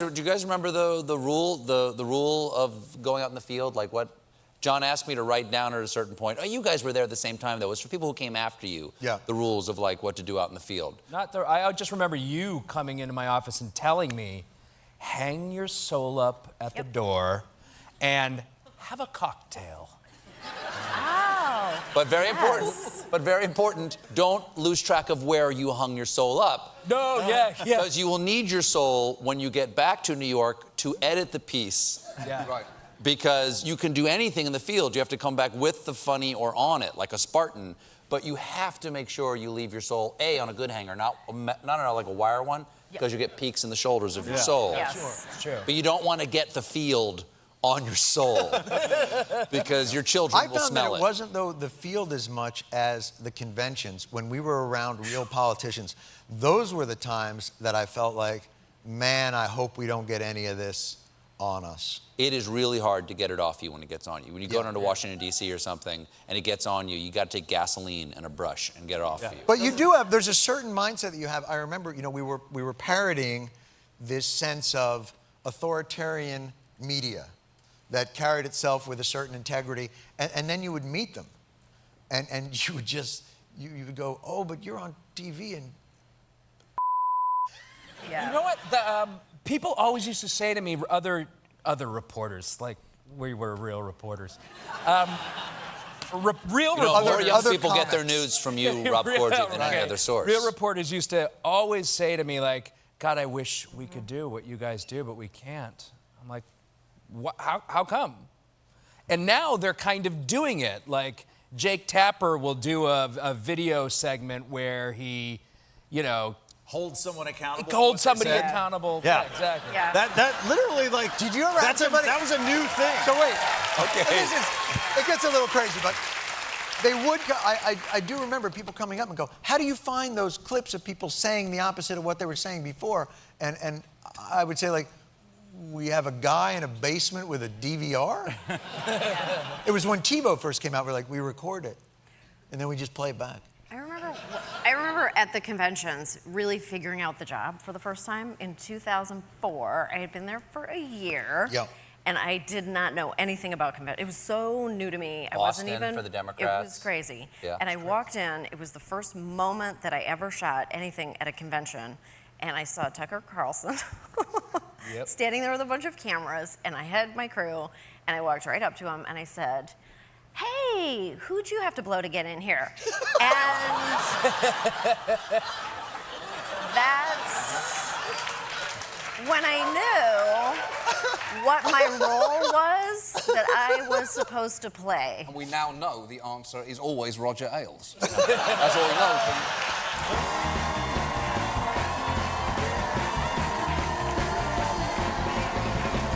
Do you guys remember the rule of going out in the field? Like what John asked me to write down at a certain point. Oh, you guys were there at the same time, though. It was for people who came after you. Yeah. The rules of like what to do out in the field. I just remember you coming into my office and telling me, hang your soul up at the door and have a cocktail. Oh. But very important, don't lose track of where you hung your soul up. No, yeah. Because you will need your soul when you get back to New York to edit the piece. Yeah. Right. Because you can do anything in the field. You have to come back with the funny or on it, like a Spartan. But you have to make sure you leave your soul, A, on a good hanger, not on like a wire one, because you get peaks in the shoulders of your soul. Yes. Sure. But you don't want to get the field on your soul because your children will smell it. I found that it wasn't, though, the field as much as the conventions. When we were around real politicians, those were the times that I felt like, man, I hope we don't get any of this on us. It is really hard to get it off you when it gets on you. When you go down to Washington, D.C. or something, and it gets on you, you got to take gasoline and a brush and get it off you. But you do have, there's a certain mindset that you have. I remember, you know, we were parodying this sense of authoritarian media that carried itself with a certain integrity, and then you would meet them, and you would just, you would go, oh, but you're on TV and... You know what? People always used to say to me, other reporters, like we were real reporters. Real reporters. More young people get their news from you, Rob Corddry, than any other source. Real reporters used to always say to me, like, God, I wish we could do what you guys do, but we can't. I'm like, how come? And now they're kind of doing it. Like, Jake Tapper will do a video segment where he, you know, hold someone accountable. Hold somebody accountable. Yeah, exactly. Yeah. That literally, like, Did you ever have somebody... That was a new thing. So wait. Okay. It gets a little crazy, but they would, I do remember people coming up and go, how do you find those clips of people saying the opposite of what they were saying before? And I would say, like, we have a guy in a basement with a DVR? It was when TiVo first came out, we're like, we record it, and then we just play it back. I remember at the conventions really figuring out the job for the first time in 2004. I had been there for a year. Yeah. And I did not know anything about convention. It was so new to me. Boston I wasn't even for the Democrats. It was crazy. Yeah. And I walked in. It was the first moment that I ever shot anything at a convention, and I saw Tucker Carlson standing there with a bunch of cameras, and I had my crew, and I walked right up to him and I said, hey, who'd you have to blow to get in here? And that's when I knew what my role was that I was supposed to play. And we now know the answer is always Roger Ailes. That's all we know from...